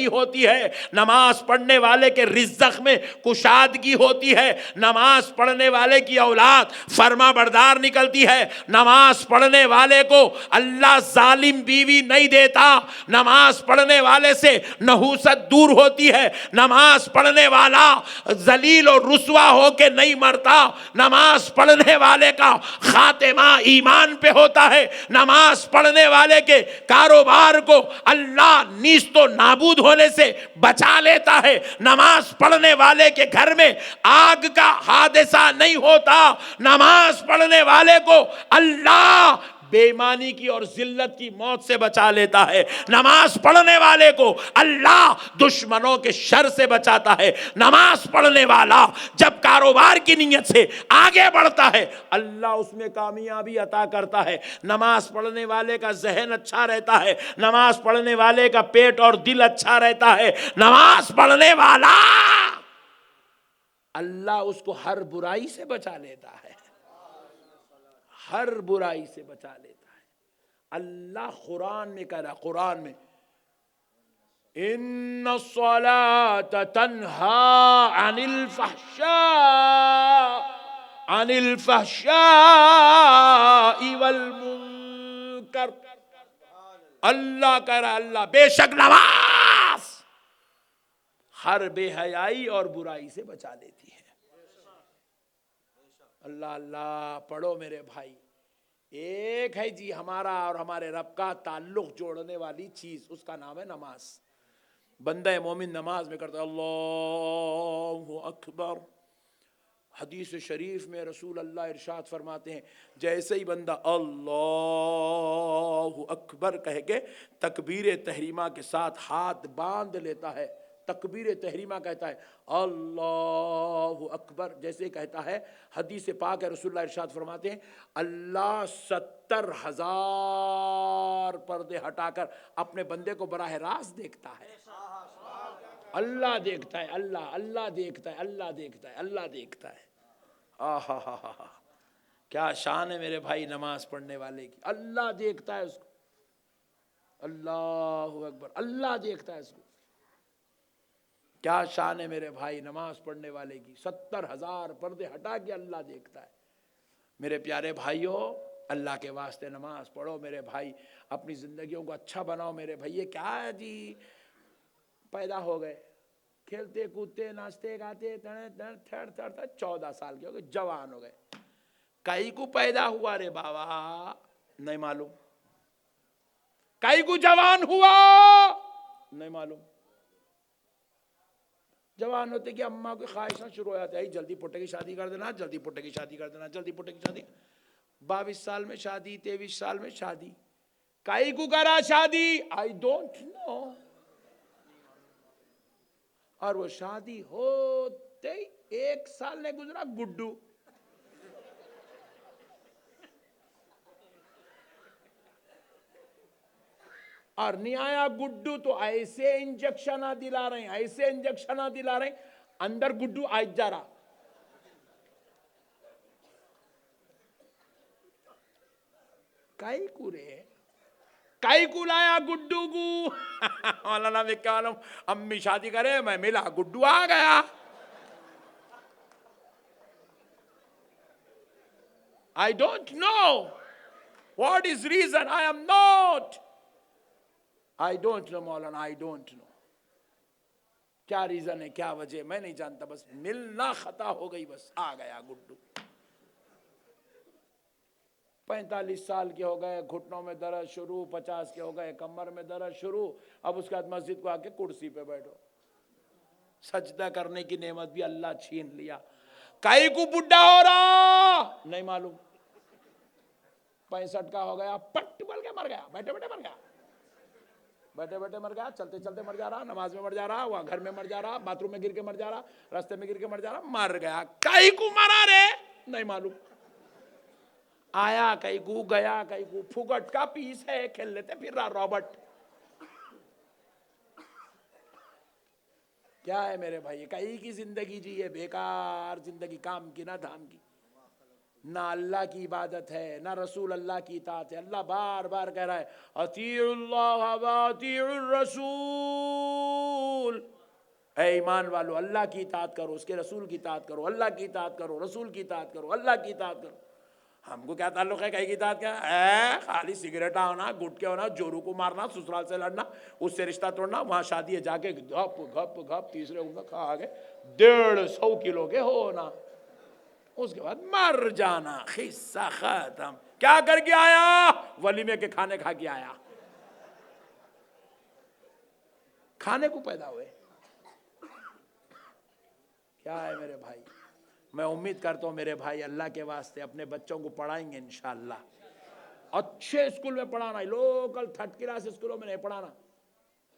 بڑی ہوتی ہے، نماز پڑھنے والے کے رزق میں کشادگی ہوتی ہے، نماز پڑھنے والے کی اولاد فرما بردار نکلتی ہے، نماز پڑھنے والے کو اللہ ظالم بیوی نہیں دیتا، نماز پڑھنے والے سے نحوست دور ہوتی ہے، نماز پڑھنے والا ذلیل اور رسوا ہو کے نہیں مرتا، نماز پڑھنے والے کا خاتمہ ایمان پہ ہوتا ہے، نماز پڑھنے والے کے کاروبار کو اللہ نیست و نابود ہونے سے بچا لیتا ہے، نماز پڑھنے والے کے گھر میں آگ کا حادثہ نہیں ہوتا، نماز پڑھنے والے کو اللہ بے ایمانی کی اور ذلت کی موت سے بچا لیتا ہے، نماز پڑھنے والے کو اللہ دشمنوں کے شر سے بچاتا ہے، نماز پڑھنے والا جب کاروبار کی نیت سے آگے بڑھتا ہے اللہ اس میں کامیابی عطا کرتا ہے، نماز پڑھنے والے کا ذہن اچھا رہتا ہے، نماز پڑھنے والے کا پیٹ اور دل اچھا رہتا ہے، نماز پڑھنے والا اللہ اس کو ہر برائی سے بچا لیتا ہے، ہر برائی سے بچا لیتا ہے۔ اللہ قرآن میں کہہ رہا، قرآن میں ان الصلاة تنہا عن الفحشاء والمنکر، اللہ کہہ رہا، اللہ بے شک نماز ہر بے حیائی اور برائی سے بچا لیتی ہے۔ اللہ اللہ پڑھو میرے بھائی، ایک ہے جی ہمارا اور ہمارے رب کا تعلق جوڑنے والی چیز، اس کا نام ہے نماز۔ بندہ مومن نماز میں کرتا ہے اللہ اکبر، حدیث شریف میں رسول اللہ ارشاد فرماتے ہیں جیسے ہی بندہ اللہ اکبر کہہ کے تکبیر تحریمہ کے ساتھ ہاتھ باندھ لیتا ہے، تکبیر تحریمہ کہتا ہے اللہ اکبر جیسے کہتا ہے، حدیث پاک ہے رسول اللہ ارشاد فرماتے ہیں اللہ 70,000 پردے ہٹا کر اپنے بندے کو براہ راست دیکھتا ہے، اللہ دیکھتا ہے، اللہ دیکھتا ہے، اللہ دیکھتا ہے، اللہ دیکھتا ہے۔ آہا کیا شان ہے میرے بھائی نماز پڑھنے والے کی، اللہ دیکھتا ہے اس کو، اللہ اکبر، اللہ دیکھتا ہے اس کو، کیا شان ہے میرے بھائی نماز پڑھنے والے کی، 70,000 پردے ہٹا کے اللہ دیکھتا ہے۔ میرے پیارے بھائیوں اللہ کے واسطے نماز پڑھو میرے بھائی، اپنی زندگیوں کو اچھا بناؤ میرے بھائی۔ یہ کیا ہے جی، پیدا ہو گئے کھیلتے کودتے ناچتے گاتے 14 سال کے ہو گئے، جوان ہو گئے، کئی کو پیدا ہوا رے بابا نہیں معلوم، کئی کو جوان ہوا نہیں معلوم، جوان ہوتے کہ اماں کی خواہشات شروع ہو جاتی ہے جلدی پٹے کی شادی کر دینا، جلدی پٹے کی شادی کر دینا، جلدی پٹے کی شادی، 22 سال میں شادی، 23 سال میں شادی، کئی کو کرا شادی آئی ڈونٹ نو، اور وہ شادی ہوتے ہی 1 سال نے گزرا گڈو، اور نہیں آیا گڈو تو ایسے انجیکشن دلا رہے ہیں، ایسے انجیکشن دلا رہے ہیں اندر گڈو آج جا رہا، کئی کو رے، کئی کو لایا گڈو کو مولانا میں کیا معلوم، امی شادی کرے میں ملا گڈو آ گیا، I don't know what is reason, I am not, I don't know Maulana, I don't know کیا ریزن ہے، کیا وجہ میں نہیں جانتا، بس ملنا خطا ہو گئی، بس آ گیا گڈو۔ 45 سال کے ہو گئے گھٹنوں میں درد شروع، 50 کے ہو گئے کمر میں درد شروع، اب اس کے بعد مسجد کو آ کے کرسی پہ بیٹھو، سجدہ کرنے کی نعمت بھی اللہ چھین لیا، کئی کو بڈھا ہو رہا نہیں معلوم، 65 کا ہو گیا پٹ بل کے مر گیا، بیٹھے بیٹھے مر گیا، بیٹھے بیٹھے مر گیا، چلتے چلتے مر جا رہا، نماز میں مر جا رہا، وہاں گھر میں مر جا رہا، باتھ روم میں گر کے مر جا رہا، راستے میں گر کے مر جا رہا، مر گیا، کئی کو مرا رے نہیں معلوم، آیا کئی کو گیا، کئی کو پھگٹ کا پیس ہے کھیل لیتے پھر رہا رابرٹ، کیا ہے میرے بھائی، کئی کی زندگی جی ہے بیکار زندگی، کام کی نہ دھام کی، نہ اللہ کی عبادت ہے نہ رسول اللہ کی اطاعت ہے۔ اللہ بار بار کہہ رہا ہے اطیعوا اللہ واطیعوا الرسول، اے ایمان والو، اللہ کی اطاعت کرو، اس کے رسول کی اطاعت کرو، اللہ کی اطاعت کرو، رسول کی اطاعت کرو، اللہ کی اطاعت کرو۔ ہم کو کیا تعلق ہے کہیں کی اطاعت کیا ہے؟ خالی سگریٹا ہونا، گٹکے ہونا، جورو کو مارنا، سسرال سے لڑنا، اس سے رشتہ توڑنا، وہاں شادی ہے جا کے گھپ گھپ گھپ تیسرے عمر کھا آگے 150 کلو کے ہونا، اس کے بعد مر جانا، قصہ ختم۔ کیا کر کے آیا؟ ولیمے کے کھانے کھا کے آیا، کھانے کو پیدا ہوئے۔ کیا ہے میرے بھائی؟ میں امید کرتا ہوں میرے بھائی اللہ کے واسطے اپنے بچوں کو پڑھائیں گے انشاءاللہ، اچھے اسکول میں پڑھانا، لوکل 3rd کلاس اسکولوں میں نہیں پڑھانا۔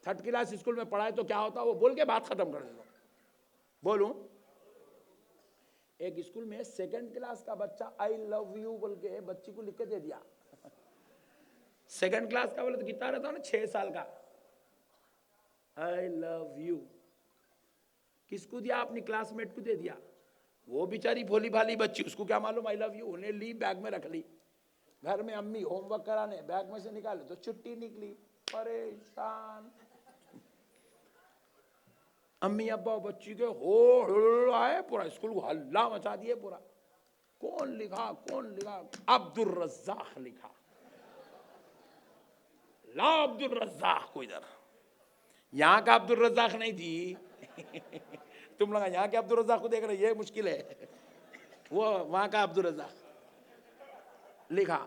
3rd کلاس اسکول میں پڑھائے تو کیا ہوتا، وہ بول کے بات ختم کر دیتا ہوں۔ بولوں، ایک اسکول میں 2nd کلاس کا بچہ آئی لو یو بول کے بچی کو لکھ کے دے دیا۔ 2nd کلاس کا بولے تو کتنا رہتا نا، 6 سال کا، آئی لو یو کس کو دیا؟ اپنی کلاس میٹ کو دے دیا۔ وہ بیچاری بھولی بھالی بچی، اس کو کیا معلوم آئی لو یو؟ انہیں لی، بیگ میں رکھ لی، گھر میں امی ہوم ورک کرانے، بیگ میں سے نکالے تو چھٹی نکلی، پریشان۔ امی ابا بچی کے ہو آئے، پورا اسکول کو ہلا مچا دیے پورا۔ کون لکھا؟ کون لکھا؟ عبد الرزاق لکھا۔ لا عبد الرزاق کو ادھر، یہاں کا عبد الرزاق نہیں تھی۔ تم لوگ یہاں کے عبد الرزاق کو دیکھ رہے، یہ مشکل ہے، وہ وہاں کا عبد الرزاق لکھا۔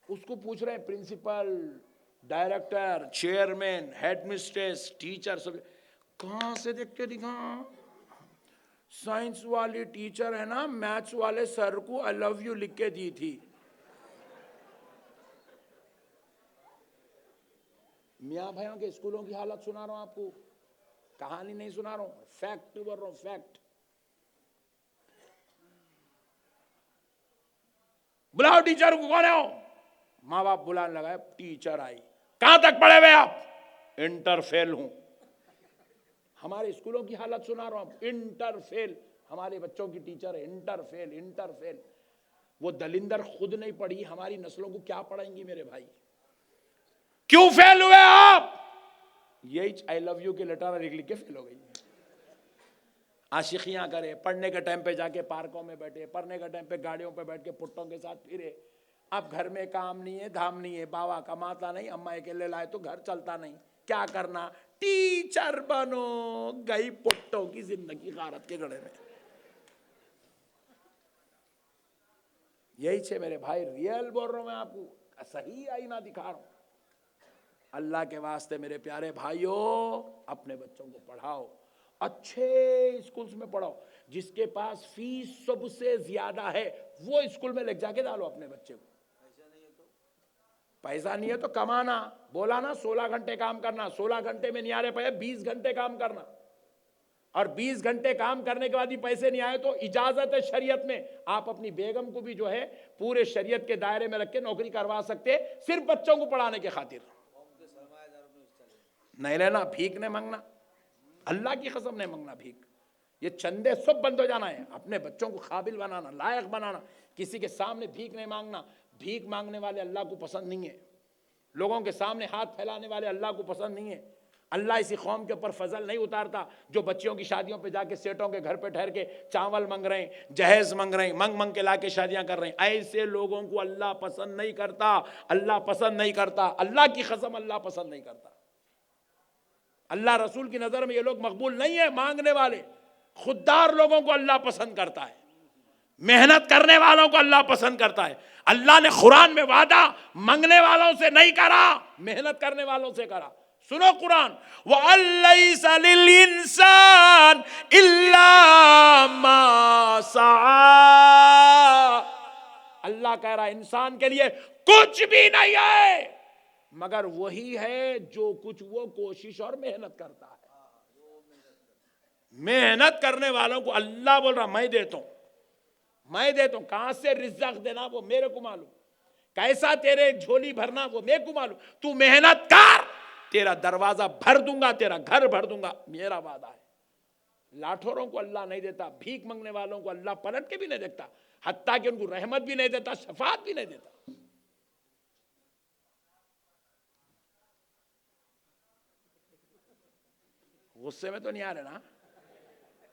اس کو پوچھ رہے ہیں principal, director, chairman, headmistress, teacher, سب کہاں سے دیکھ کے دکھا؟ سائنس والی ٹیچر ہے نا، میتھس والے سر کو آئی لو یو لکھ کے دی تھی۔ میاں بھائیوں کے اسکولوں کی حالت سنا رہا ہوں آپ کو، کہانی نہیں سنا رہا ہوں، فیکٹ بول رہا ہوں، فیکٹ۔ بلاؤ ٹیچر کو، کون ہے ہو؟ ماں باپ بلانے لگا، ٹیچر آئی، کہاں تک پڑھے ہوئے آپ؟ انٹر فیل ہوں۔ ہمارے اسکولوں کی حالت سنا رہا ہوں، انٹر فیل، ہمارے بچوں کی ٹیچر ہے انٹر فیل، انٹر فیل۔ وہ دلندر خود نہیں پڑھی، ہماری نسلوں کو کیا پڑھائیں گی میرے بھائی؟ کیوں فیل ہوئے آپ؟ یہی آئی لو یو کے لیٹر لکھ کے فیل ہو گئی۔ عاشقیاں کرے، پڑھنے کے ٹائم پہ جا کے پارکوں میں بیٹھے، پڑھنے کے ٹائم پہ گاڑیوں پہ بیٹھ کے پٹوں کے ساتھ پھرے۔ اب گھر میں کام نہیں ہے، دھام نہیں ہے، باوا کماتا نہیں، اماں اکیلے لائے تو گھر چلتا نہیں، کیا کرنا؟ ٹیچر بنو۔ گئی پٹوں کی زندگی غارت کے گڑھے میں۔ یہی چھے میرے بھائی، ریئل بول رہا ہوں میں آپ کو، صحیح آئینہ دکھا رہا ہوں۔ اللہ کے واسطے میرے پیارے بھائیوں، اپنے بچوں کو پڑھاؤ، اچھے اسکولز میں پڑھاؤ۔ جس کے پاس فیس سب سے زیادہ ہے وہ اسکول میں لے جا کے ڈالو اپنے بچے کو۔ پیسہ نہیں ہے تو کمانا، بولا نا 16 گھنٹے کام کرنا، 16 گھنٹے میں نہیں آ رہے پیسے، 20 گھنٹے کام کرنا، اور 20 گھنٹے کام کرنے کے بعد بھی پیسے نہیں آئے تو اجازت ہے شریعت میں، آپ اپنی بیگم کو بھی جو ہے پورے شریعت کے دائرے میں رکھ کے نوکری کروا سکتے، صرف بچوں کو پڑھانے کے خاطر۔ نہیں لینا، بھیک نہیں مانگنا، اللہ کی قسم نہیں مانگنا بھیک۔ یہ چندے سب بند ہو جانا ہے، اپنے بچوں کو قابل بنانا، لائق بنانا، کسی کے سامنے بھیک نہیں مانگنا۔ بھیک مانگنے والے اللہ کو پسند نہیں ہے، لوگوں کے سامنے ہاتھ پھیلانے والے اللہ کو پسند نہیں ہے۔ اللہ اسی قوم کے اوپر فضل نہیں اتارتا جو بچیوں کی شادیوں پہ جا کے سیٹوں کے گھر پہ ٹھہر کے چاول منگ رہے ہیں، جہیز منگ رہے ہیں، منگ کے لا کے شادیاں کر رہے ہیں۔ ایسے لوگوں کو اللہ پسند نہیں کرتا، اللہ پسند نہیں کرتا، اللہ کی قسم اللہ پسند نہیں کرتا۔ اللہ رسول کی نظر میں یہ لوگ مقبول نہیں ہیں، مانگنے والے خوددار لوگوں کو اللہ پسند کرتا ہے، محنت کرنے والوں کو اللہ پسند کرتا ہے۔ اللہ نے قرآن میں وعدہ منگنے والوں سے نہیں کرا، محنت کرنے والوں سے کرا۔ سنو قرآن، وَأَلَّيْسَ لِلْإِنسَانِ إِلَّا مَا سَعَى۔ اللہ کہہ رہا ہے انسان کے لیے کچھ بھی نہیں ہے مگر وہی ہے جو کچھ وہ کوشش اور محنت کرتا ہے۔ محنت کرنے والوں کو اللہ بول رہا میں دیتا ہوں، میں دیتا ہوں۔ کہاں سے رزق دینا وہ میرے کو معلوم، کیسا تیرے جھولی بھرنا وہ میرے کو معلوم۔ تو محنت کر، تیرا دروازہ بھر دوں گا، تیرا گھر بھر دوں گا، میرا وعدہ ہے۔ لاٹھوروں کو اللہ نہیں دیتا، بھیک منگنے والوں کو اللہ پلٹ کے بھی نہیں دیکھتا، حتیٰ کہ ان کو رحمت بھی نہیں دیتا، شفاعت بھی نہیں دیتا۔ غصے میں تو نہیں آ رہے نا؟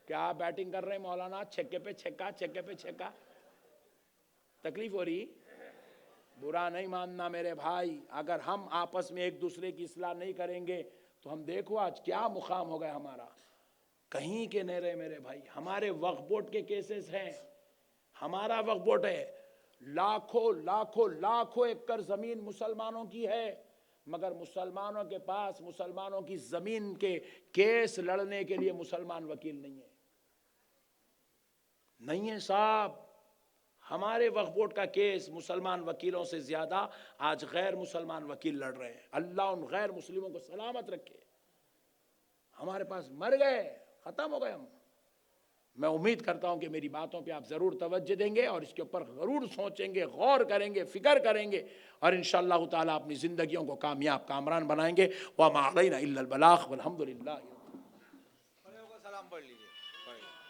کیا بیٹنگ کر رہے ہیں مولانا، چھکے پہ چھکا، چھکے پہ چھکا، تکلیف ہو رہی؟ برا نہیں ماننا میرے بھائی، اگر ہم آپس میں ایک دوسرے کی اصلاح نہیں کریں گے تو ہم دیکھو آج کیا مقام ہو گیا ہمارا، کہیں کے نہیں رہے میرے بھائی۔ ہمارے وقف بورڈ کے کیسز ہیں، ہمارا وقف بورڈ ہے، لاکھوں لاکھوں لاکھوں ایکڑ زمین مسلمانوں کی ہے، مگر مسلمانوں کے پاس مسلمانوں کی زمین کے کیس لڑنے کے لیے مسلمان وکیل نہیں ہے صاحب۔ ہمارے وقف بورڈ کا کیس مسلمان وکیلوں سے زیادہ آج غیر مسلمان وکیل لڑ رہے ہیں۔ اللہ ان غیر مسلموں کو سلامت رکھے۔ ہمارے پاس مر گئے، ختم ہو گئے ہم۔ میں امید کرتا ہوں کہ میری باتوں پہ آپ ضرور توجہ دیں گے اور اس کے اوپر ضرور سوچیں گے، غور کریں گے، فکر کریں گے، اور انشاءاللہ تعالیٰ اپنی زندگیوں کو کامیاب کامران بنائیں گے۔ وَمَا عَلَيْنَا إِلَّا الْبَلَاغُ وَالْحَمْدُ لِلَّهِ۔ سلام پڑھ لیجیے۔